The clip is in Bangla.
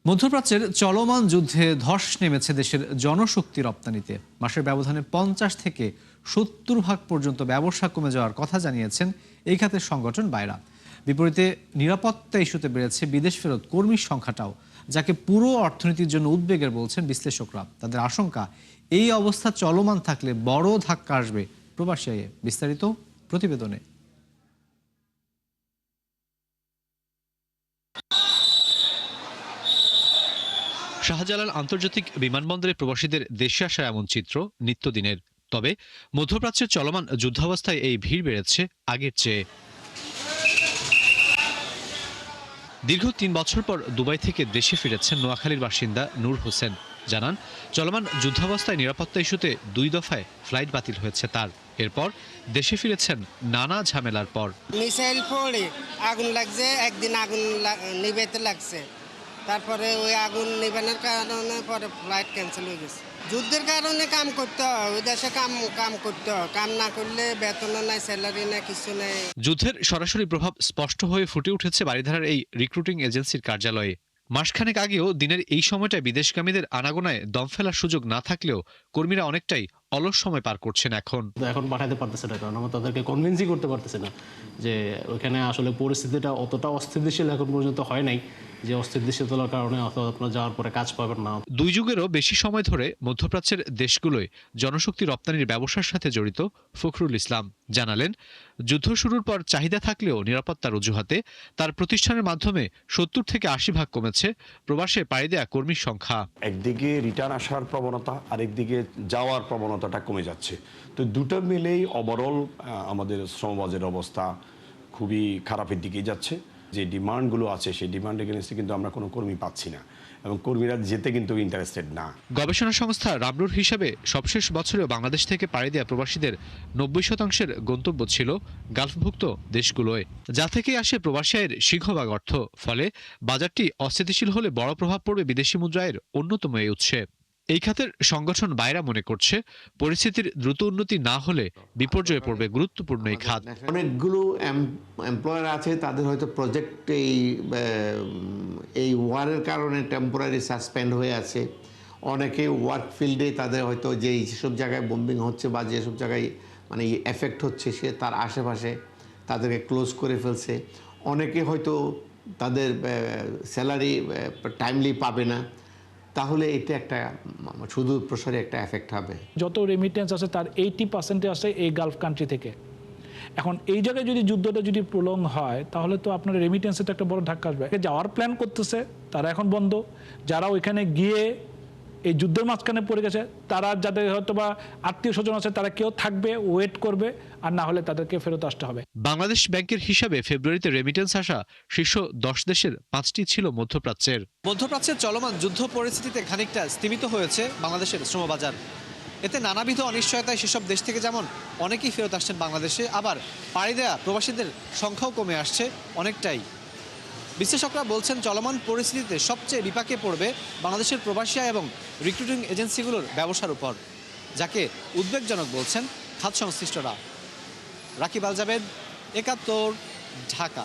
মধ্যপ্রাচ্যের চলমান যুদ্ধে ধস নেমেছে দেশের জনশক্তি রপ্তানিতে। মাসের ব্যবধানে 50 থেকে 70% পর্যন্ত ব্যবসা কমে যাওয়ার কথা জানিয়েছেন এই খাতের সংগঠন বাইরা। বিপরীতে নিরাপত্তা ইস্যুতে বেড়েছে বিদেশ ফেরত কর্মীর সংখ্যাটাও, যাকে পুরো অর্থনীতির জন্য উদ্বেগের বলছেন বিশ্লেষকরা। তাদের আশঙ্কা, এই অবস্থা চলমান থাকলে বড় ধাক্কা আসবে প্রবাসী আয়ে। বিস্তারিত প্রতিবেদনে। শাহজালাল আন্তর্জাতিক বিমানবন্দরে প্রবাসীদের দেশে আসা এমন চিত্র নিত্যদিনের। তবে মধ্যপ্রাচ্যের চলমান যুদ্ধাবস্থায় এই ভিড় বেড়েছে আগের চেয়ে। দীর্ঘ 3 বছর পর দুবাই থেকে দেশে ফিরেছেন নোয়াখালীর বাসিন্দা নূর হোসেন। জানান, চলমান যুদ্ধাবস্থায় নিরাপত্তা ইস্যুতে 2 দফায় ফ্লাইট বাতিল হয়েছে তার। এরপর দেশে ফিরেছেন নানা ঝামেলার পর। মিসাইল পড়ে আগুন লাগছে, একদিন আগুন নিভাইতে লাগছে, তারপরে ওই আগুন নিভানোর কারণে পরে ফ্লাইট ক্যান্সেল হয়ে গেছে। যুদ্ধের কারণে কাম করতে হয়, ওই দেশে কাম করতে হয়, কাম না করলে বেতনও নাই, স্যালারি নাই, কিছু নেই। যুদ্ধের সরাসরি প্রভাব স্পষ্ট হয়ে ফুটে উঠেছে বারিধারার এই রিক্রুটিং এজেন্সির কার্যালয়ে। মাসখানেক আগেও দিনের এই সময়টায় বিদেশগামীদের আনাগোনায় দম ফেলার সুযোগ না থাকলেও কর্মীরা অনেকটাই অলস সময় পার করছেন এখন পাঠাতে পারতেছে না, কারণ আমরা তাদেরকে কনভিন্সই করতে পারতেছে না যে ওইখানে আসলে পরিস্থিতিটা অতটা অস্থিতিশীল এখন পর্যন্ত হয় নাই যে অস্থিতিশীলতার কারণে আপনারা যাওয়ার পরে কাজ পাবেন না। 2 যুগেরও বেশি সময় ধরে মধ্যপ্রাচ্যের দেশগুলোয় জনশক্তি রপ্তানির ব্যবসার সাথে জড়িত ফখরুল ইসলাম জানালেন, যুদ্ধ শুরুর পর চাহিদা থাকলেও নিরাপত্তার অজুহাতে তার প্রতিষ্ঠানের মাধ্যমে 70 থেকে 80 ভাগ কমেছে প্রবাসে পাড়ি দেয়া কর্মীর সংখ্যা। একদিকে রিটার্ন আসার প্রবণতা, আরেকদিকে যাওয়ার প্রবণতাটা কমে যাচ্ছে। তো দুটো মিলেই ওভারঅল আমাদের শ্রমবাজারের অবস্থা খুবই খারাপের দিকে যাচ্ছে। যে ডিমান্ডগুলো আছে সেই ডিমান্ড এগেইনস্টে কিন্তু আমরা কোনো কর্মী পাচ্ছি না, এবং কর্মীরা যেতে কিন্তু ইন্টারেস্টেড না। গবেষণা সংস্থা রামরুর হিসাবে সবশেষ বছরেও বাংলাদেশ থেকে পাড়ি দেয়া প্রবাসীদের 90% গন্তব্য ছিল গালফভুক্ত দেশগুলোয়, যা থেকে আসে প্রবাসী আয়ের সিংহভাগ অর্থ। ফলে বাজারটি অস্থিতিশীল হলে বড় প্রভাব পড়বে বিদেশি মুদ্রায়ের অন্যতম এই উৎসে। এই খাতের সংগঠন বাইরা মনে করছে, পরিস্থিতির দ্রুত উন্নতি না হলে বিপর্যয়ে পড়বে গুরুত্বপূর্ণ এই খাত। অনেকগুলো এমপ্লয়ার আছে, তাদের হয়তো প্রজেক্ট এই ওয়ারের কারণে টেম্পোরারি সাসপেন্ড হয়ে আছে। অনেকে ওয়ার্ক ফিল্ডে তাদের হয়তো যেসব জায়গায় বোম্বিং হচ্ছে বা যেসব জায়গায় মানে এফেক্ট হচ্ছে সে তার আশেপাশে তাদেরকে ক্লোজ করে ফেলছে। অনেকে হয়তো তাদের স্যালারি টাইমলি পাবে না। তাহলে এটা একটা শুধু প্রসারে একটা এফেক্ট হবে। যত রেমিটেন্স আছে তার 80% আসে এই গালফ কান্ট্রি থেকে। এখন এই জায়গায় যদি যুদ্ধটা যদি প্রলং হয় তাহলে তো আপনার রেমিটেন্সে তো একটা বড় ধাক্কা আসবে। যাওয়ার প্ল্যান করতেছে তারা এখন বন্ধ, যারা ওইখানে গিয়ে এই যুদ্ধের মাঝখানে পড়ে গেছে তারা যাদের হয়তো বা আত্মীয় স্বজন আছে তারা কেউ থাকবে, ওয়েট করবে, আর না হলে তাদেরকে ফেরত আসতে হবে। বাংলাদেশ ব্যাংকের হিসাবে ফেব্রুয়ারিতে রেমিটেন্স আসা শীর্ষ 10 দেশের 5টি ছিল মধ্যপ্রাচ্যের। মধ্যপ্রাচ্যের চলমান যুদ্ধ পরিস্থিতিতে খানিকটা স্তীমিত হয়েছে বাংলাদেশের শ্রমবাজার। এতে নানাবিধ অনিশ্চয়তায় সেসব দেশ থেকে যেমন অনেকেই ফেরত আসছেন বাংলাদেশে, আবার পাড়ি দেয়া প্রবাসীদের সংখ্যাও কমে আসছে অনেকটাই। বিশ্লেষকরা বলছেন, চলমান পরিস্থিতিতে সবচেয়ে বিপাকে পড়বে বাংলাদেশের প্রবাসী এবং রিক্রুটিং এজেন্সিগুলোর ব্যবসার উপর, যাকে উদ্বেগজনক বলছেন খাত সংশ্লিষ্টরা। রাকিব আল জাবেদ, 71, ঢাকা।